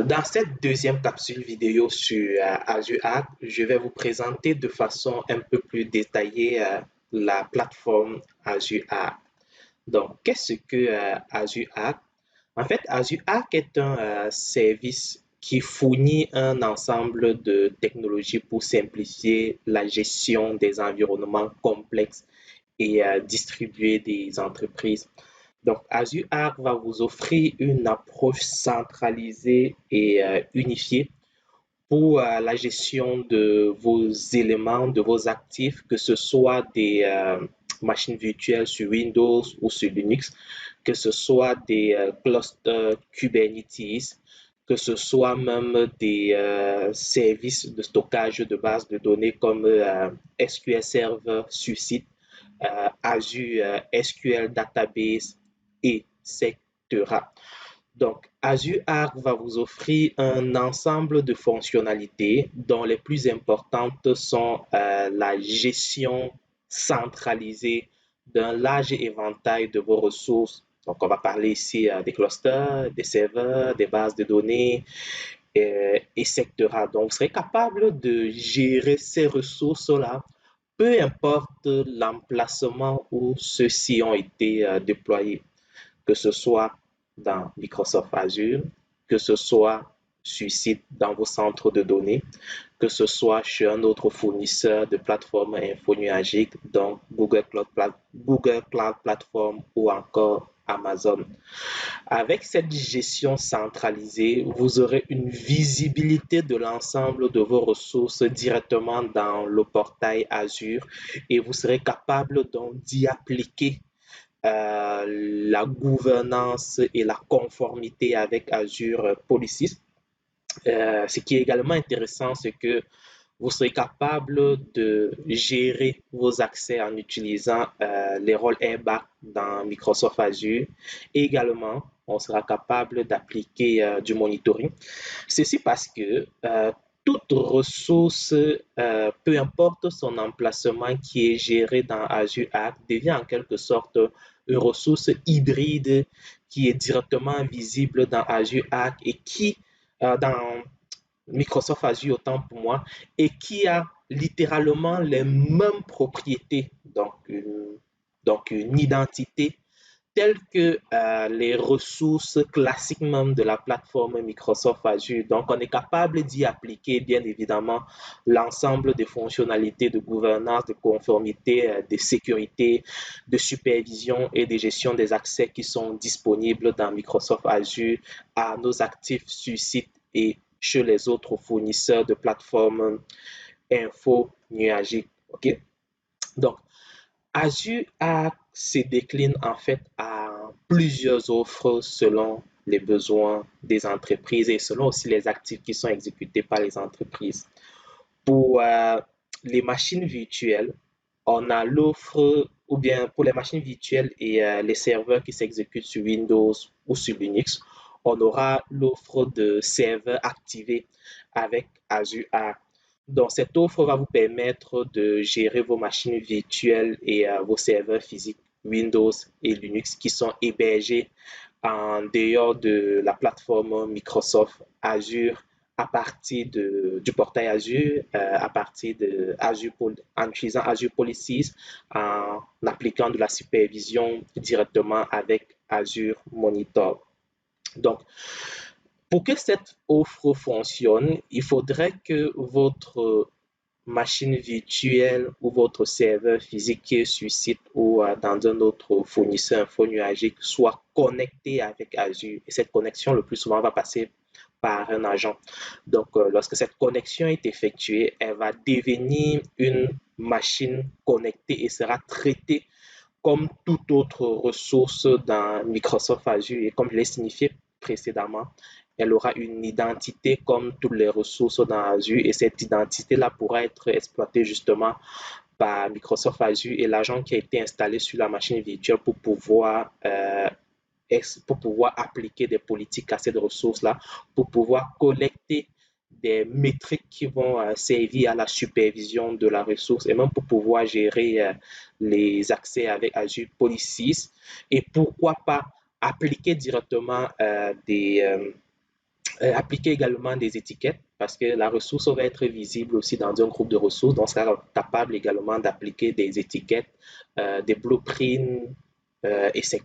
Dans cette deuxième capsule vidéo sur Azure Arc, je vais vous présenter de façon un peu plus détaillée la plateforme Azure Arc. Donc, qu'est-ce que Azure Arc? En fait, Azure Arc est un service qui fournit un ensemble de technologies pour simplifier la gestion des environnements complexes et distribués des entreprises. Donc, Azure Arc va vous offrir une approche centralisée et unifiée pour la gestion de vos éléments, de vos actifs, que ce soit des machines virtuelles sur Windows ou sur Linux, que ce soit des clusters Kubernetes, que ce soit même des services de stockage de bases de données comme SQL Server sur site, Azure SQL Database, etc. Donc, Azure Arc va vous offrir un ensemble de fonctionnalités dont les plus importantes sont la gestion centralisée d'un large éventail de vos ressources. Donc, on va parler ici des clusters, des serveurs, des bases de données, etc. Donc, vous serez capable de gérer ces ressources-là, peu importe l'emplacement où ceux-ci ont été déployés, que ce soit dans Microsoft Azure, que ce soit sur site dans vos centres de données, que ce soit chez un autre fournisseur de plateformes infonuagiques, donc Google Cloud Platform ou encore Amazon. Avec cette gestion centralisée, vous aurez une visibilité de l'ensemble de vos ressources directement dans le portail Azure et vous serez capable donc d'y appliquer la gouvernance et la conformité avec Azure Policies. Ce qui est également intéressant, c'est que vous serez capable de gérer vos accès en utilisant les rôles airbag dans Microsoft Azure. Et également, on sera capable d'appliquer du monitoring. Ceci parce que toute ressource, peu importe son emplacement qui est géré dans Azure Arc, devient en quelque sorte une ressource hybride qui est directement visible dans Azure Arc et qui, dans Microsoft Azure autant pour moi, et qui a littéralement les mêmes propriétés, donc une identité telle que les ressources classiques même de la plateforme Microsoft Azure. Donc, on est capable d'y appliquer, bien évidemment, l'ensemble des fonctionnalités de gouvernance, de conformité, de sécurité, de supervision et de gestion des accès qui sont disponibles dans Microsoft Azure à nos actifs sur site et chez les autres fournisseurs de plateformes info nuagiques. OK? Donc, Azure se décline en fait à plusieurs offres selon les besoins des entreprises et selon aussi les actifs qui sont exécutés par les entreprises. Pour les machines virtuelles, on a l'offre, ou bien pour les machines virtuelles et les serveurs qui s'exécutent sur Windows ou sur Linux, on aura l'offre de serveurs activés avec Azure Arc. Donc, cette offre va vous permettre de gérer vos machines virtuelles et vos serveurs physiques Windows et Linux qui sont hébergés en dehors de la plateforme Microsoft Azure à partir du portail Azure, à partir de Azure, en utilisant Azure Policies, en appliquant de la supervision directement avec Azure Monitor. Donc, pour que cette offre fonctionne, il faudrait que votre machine virtuelle ou votre serveur physique qui est sur site ou dans un autre fournisseur infonuagique soit connecté avec Azure. Et cette connexion, le plus souvent, va passer par un agent. Donc, lorsque cette connexion est effectuée, elle va devenir une machine connectée et sera traitée comme toute autre ressource dans Microsoft Azure. Et comme je l'ai signifié précédemment, elle aura une identité comme toutes les ressources dans Azure et cette identité-là pourra être exploitée justement par Microsoft Azure et l'agent qui a été installé sur la machine virtuelle pour pouvoir appliquer des politiques à cette ressource-là, pour pouvoir collecter des métriques qui vont servir à la supervision de la ressource et même pour pouvoir gérer les accès avec Azure Policies et pourquoi pas appliquer directement Appliquer également des étiquettes parce que la ressource va être visible aussi dans un groupe de ressources. Donc, on sera capable également d'appliquer des étiquettes, des blueprints, etc.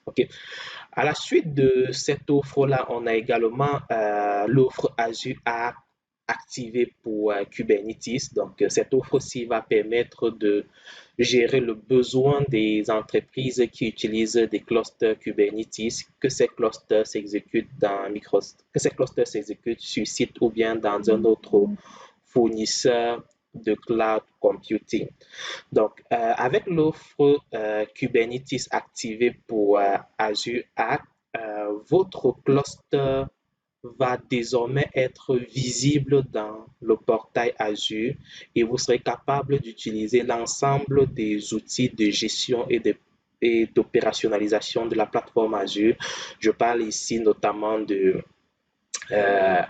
OK. À la suite de cette offre-là, on a également l'offre Azure Arc activée pour Kubernetes. Donc, cette offre-ci va permettre de gérer le besoin des entreprises qui utilisent des clusters Kubernetes, que ces clusters s'exécutent dans Microsoft, que ces clusters s'exécutent sur site ou bien dans un autre fournisseur de cloud computing. Donc, avec l'offre Kubernetes activée pour Azure Arc, votre cluster va désormais être visible dans le portail Azure et vous serez capable d'utiliser l'ensemble des outils de gestion et d'opérationnalisation de la plateforme Azure. Je parle ici notamment de euh,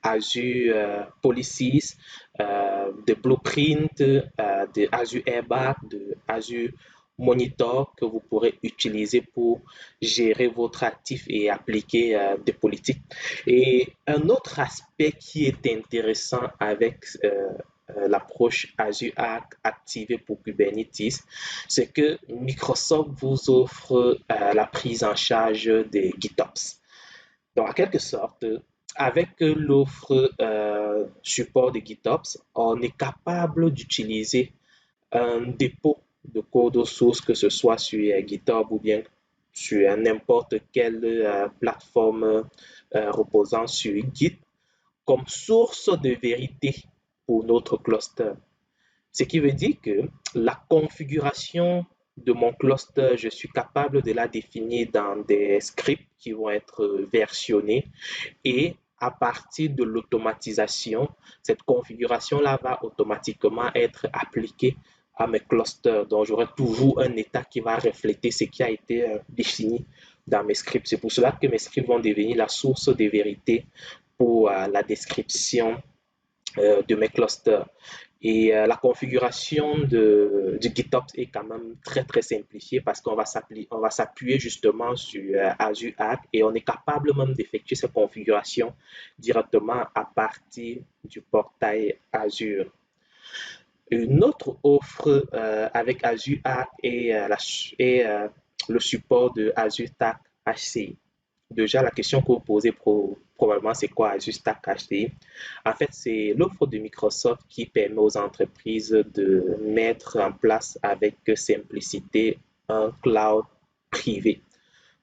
Azure Policies, de Blueprint, de Azure Airbag, de Azure Monitor que vous pourrez utiliser pour gérer votre actif et appliquer des politiques. Et un autre aspect qui est intéressant avec l'approche Azure Arc activée pour Kubernetes, c'est que Microsoft vous offre la prise en charge des GitOps. Donc, en quelque sorte, avec l'offre support de GitOps, on est capable d'utiliser un dépôt de code source, que ce soit sur GitHub ou bien sur n'importe quelle plateforme reposant sur Git, comme source de vérité pour notre cluster. Ce qui veut dire que la configuration de mon cluster, je suis capable de la définir dans des scripts qui vont être versionnés et à partir de l'automatisation, cette configuration-là va automatiquement être appliquée à mes clusters. Donc, j'aurai toujours un état qui va refléter ce qui a été défini dans mes scripts. C'est pour cela que mes scripts vont devenir la source de vérité pour la description de mes clusters. Et la configuration du GitOps est quand même très, très simplifiée parce qu'on va s'appuyer justement sur Azure Arc et on est capable même d'effectuer cette configuration directement à partir du portail Azure. Une autre offre avec Azure Arc est le support de Azure Stack HCI. Déjà, la question que vous posez probablement, c'est quoi Azure Stack HCI? En fait, c'est l'offre de Microsoft qui permet aux entreprises de mettre en place avec simplicité un cloud privé.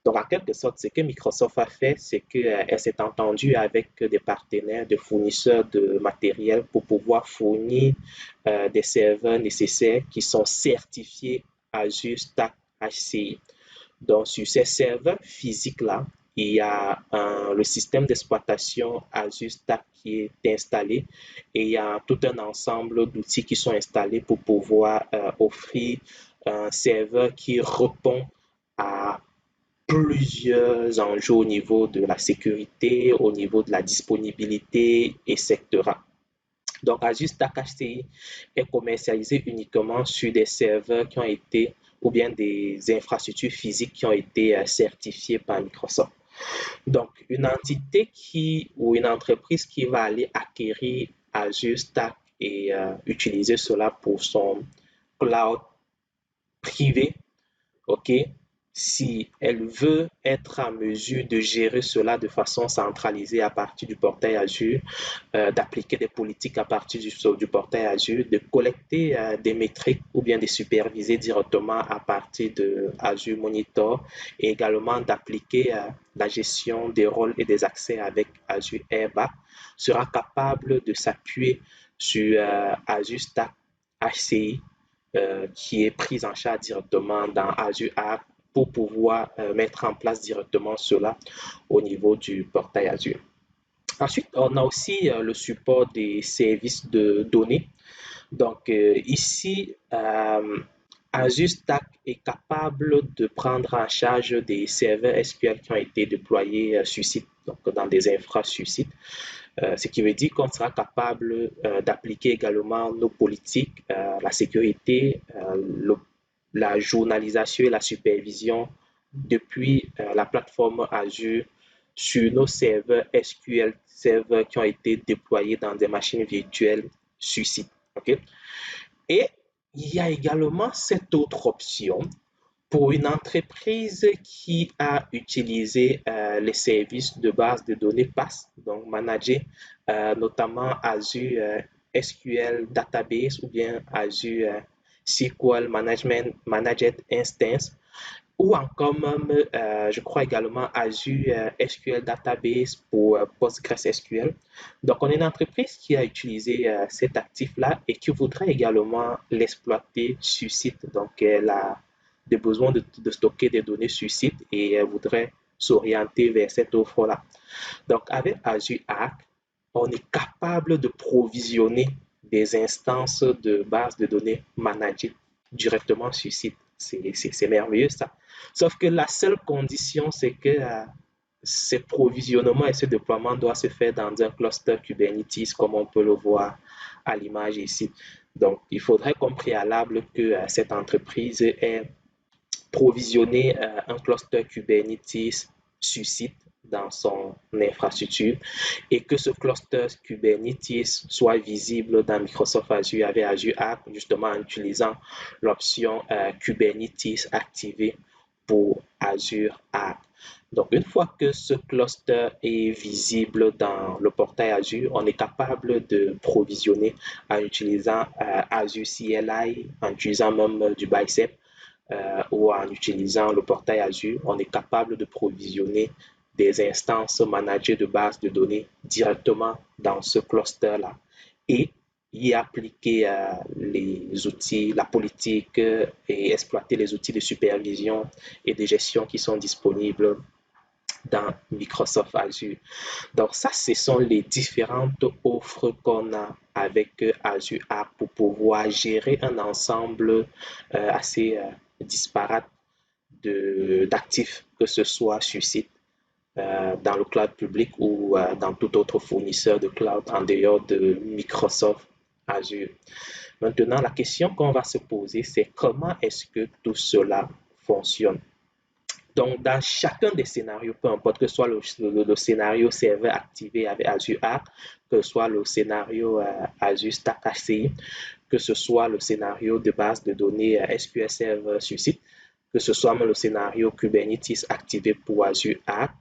Donc, en quelque sorte, ce que Microsoft a fait, c'est qu'elle s'est entendue avec des partenaires, des fournisseurs de matériel pour pouvoir fournir des serveurs nécessaires qui sont certifiés Azure Stack HCI. Donc, sur ces serveurs physiques-là, il y a le système d'exploitation Azure Stack qui est installé et il y a tout un ensemble d'outils qui sont installés pour pouvoir offrir un serveur qui répond à plusieurs enjeux au niveau de la sécurité, au niveau de la disponibilité, etc. Donc, Azure Stack HCI est commercialisé uniquement sur des serveurs qui ont été, ou bien des infrastructures physiques qui ont été certifiées par Microsoft. Donc, une entité ou une entreprise qui va aller acquérir Azure Stack et utiliser cela pour son cloud privé, OK, si elle veut être en mesure de gérer cela de façon centralisée à partir du portail Azure, d'appliquer des politiques à partir du portail Azure, de collecter des métriques ou bien de superviser directement à partir de Azure Monitor et également d'appliquer la gestion des rôles et des accès avec Azure Airbag, sera capable de s'appuyer sur Azure Stack HCI qui est prise en charge directement dans Azure Arc pour pouvoir mettre en place directement cela au niveau du portail Azure. Ensuite, on a aussi le support des services de données. Donc ici, Azure Stack est capable de prendre en charge des serveurs SQL qui ont été déployés sur site, donc dans des infra sur site. Ce qui veut dire qu'on sera capable d'appliquer également nos politiques, la sécurité, la journalisation et la supervision depuis la plateforme Azure sur nos serveurs SQL serveurs qui ont été déployés dans des machines virtuelles sur site. Okay? Et il y a également cette autre option pour une entreprise qui a utilisé les services de base de données PaaS, donc manager notamment Azure SQL Database ou bien Azure SQL Managed Instance, ou encore même, je crois également Azure SQL Database pour PostgreSQL. Donc, on est une entreprise qui a utilisé cet actif-là et qui voudrait également l'exploiter sur site. Donc, elle a des besoins de stocker des données sur site et elle voudrait s'orienter vers cette offre-là. Donc, avec Azure Arc, on est capable de provisionner des instances de base de données managées directement sur site. C'est merveilleux ça. Sauf que la seule condition, c'est que ces provisionnements et ce déploiement doivent se faire dans un cluster Kubernetes, comme on peut le voir à l'image ici. Donc, il faudrait comme préalable que cette entreprise ait provisionner un cluster Kubernetes sur site dans son infrastructure et que ce cluster Kubernetes soit visible dans Microsoft Azure avec Azure Arc, justement en utilisant l'option Kubernetes activée pour Azure Arc. Donc, une fois que ce cluster est visible dans le portail Azure, on est capable de provisionner en utilisant Azure CLI, en utilisant même du Bicep ou en utilisant le portail Azure, on est capable de provisionner des instances managées de bases de données directement dans ce cluster-là et y appliquer les outils, la politique et exploiter les outils de supervision et de gestion qui sont disponibles dans Microsoft Azure. Donc ça, ce sont les différentes offres qu'on a avec Azure Arc pour pouvoir gérer un ensemble assez disparate d'actifs, que ce soit sur site, dans le cloud public ou dans tout autre fournisseur de cloud en dehors de Microsoft Azure. Maintenant, la question qu'on va se poser, c'est comment est-ce que tout cela fonctionne? Donc, dans chacun des scénarios, peu importe que ce soit le scénario serveur activé avec Azure Arc, que ce soit le scénario Azure Stack HCI, que ce soit le scénario de base de données SQL Server sur site, que ce soit même le scénario Kubernetes activé pour Azure Arc.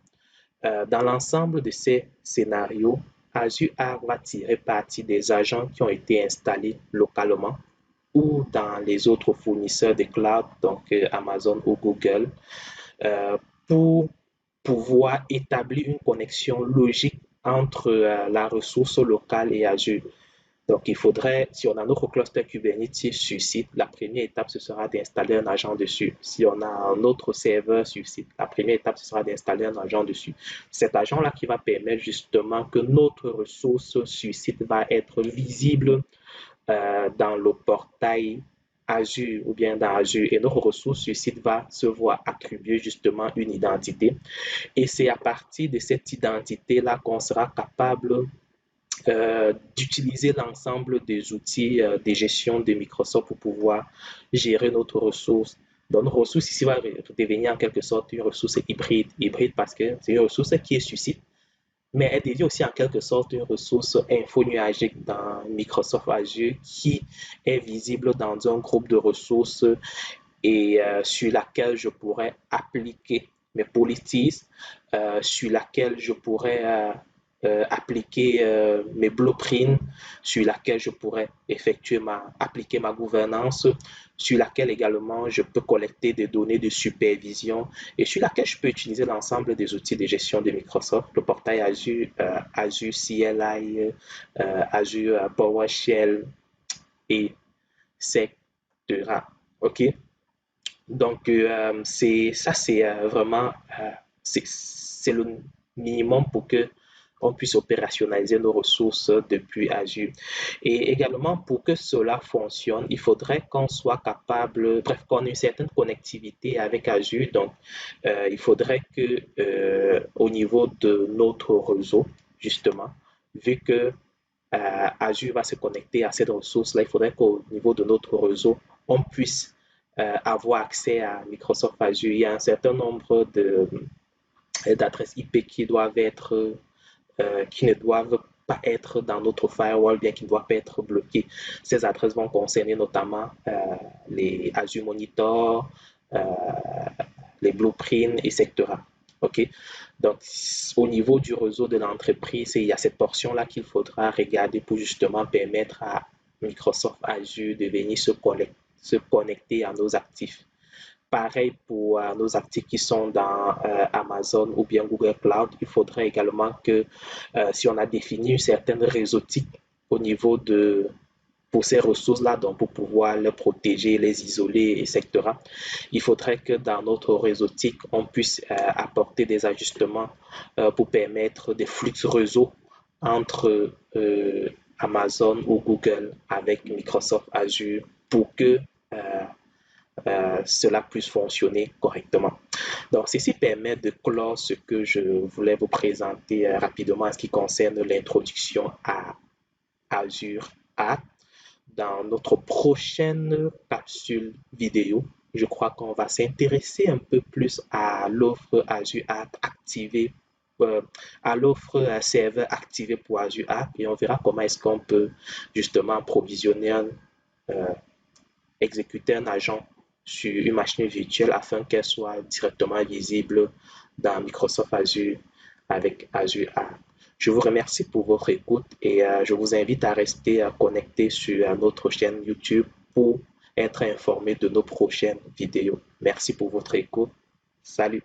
Dans l'ensemble de ces scénarios, Azure Arc va tirer parti des agents qui ont été installés localement ou dans les autres fournisseurs de cloud, donc Amazon ou Google, pour pouvoir établir une connexion logique entre la ressource locale et Azure. Donc, il faudrait, si on a notre cluster Kubernetes sur site, la première étape, ce sera d'installer un agent dessus. Si on a un autre serveur sur site, la première étape, ce sera d'installer un agent dessus. Cet agent-là qui va permettre justement que notre ressource sur site va être visible dans le portail Azure ou bien dans Azure et notre ressource sur site va se voir attribuer justement une identité. Et c'est à partir de cette identité-là qu'on sera capable d'utiliser l'ensemble des outils de gestion de Microsoft pour pouvoir gérer notre ressource. Donc, notre ressource ici va devenir en quelque sorte une ressource hybride. Hybride parce que c'est une ressource qui est sur site, mais elle devient aussi en quelque sorte une ressource info-nuagique dans Microsoft Azure qui est visible dans un groupe de ressources et sur laquelle je pourrais appliquer mes policies, sur laquelle je pourrais appliquer mes blueprints, sur laquelle je pourrais appliquer ma gouvernance, sur laquelle également je peux collecter des données de supervision et sur laquelle je peux utiliser l'ensemble des outils de gestion de Microsoft, le portail Azure, Azure CLI, Azure PowerShell, et etc. OK? Donc, c'est vraiment c'est le minimum pour que on puisse opérationnaliser nos ressources depuis Azure. Et également, pour que cela fonctionne, il faudrait qu'on soit capable, bref, qu'on ait une certaine connectivité avec Azure. Donc, il faudrait que au niveau de notre réseau, justement, vu que Azure va se connecter à cette ressource-là, il faudrait qu'au niveau de notre réseau, on puisse avoir accès à Microsoft Azure. Il y a un certain nombre d'adresses IP qui ne doivent pas être dans notre firewall, bien qui ne doivent pas être bloquées. Ces adresses vont concerner notamment les Azure Monitor, euh, les blueprints, etc. OK? Donc, au niveau du réseau de l'entreprise, il y a cette portion-là qu'il faudra regarder pour justement permettre à Microsoft Azure de venir se connecter à nos actifs. Pareil pour nos actifs qui sont dans Amazon ou bien Google Cloud, il faudrait également que si on a défini une certaine réseautique au niveau de pour ces ressources-là, donc pour pouvoir les protéger, les isoler, etc., il faudrait que dans notre réseautique, on puisse apporter des ajustements pour permettre des flux réseau entre Amazon ou Google avec Microsoft Azure pour que cela puisse fonctionner correctement. Donc, ceci permet de clore ce que je voulais vous présenter rapidement en ce qui concerne l'introduction à Azure App. Dans notre prochaine capsule vidéo, je crois qu'on va s'intéresser un peu plus à l'offre Azure App activée, à l'offre serveur activée pour Azure App et on verra comment est-ce qu'on peut justement provisionner, euh, exécuter un agent sur une machine virtuelle afin qu'elle soit directement visible dans Microsoft Azure avec Azure App. Je vous remercie pour votre écoute et je vous invite à rester connecté sur notre chaîne YouTube pour être informé de nos prochaines vidéos. Merci pour votre écoute. Salut.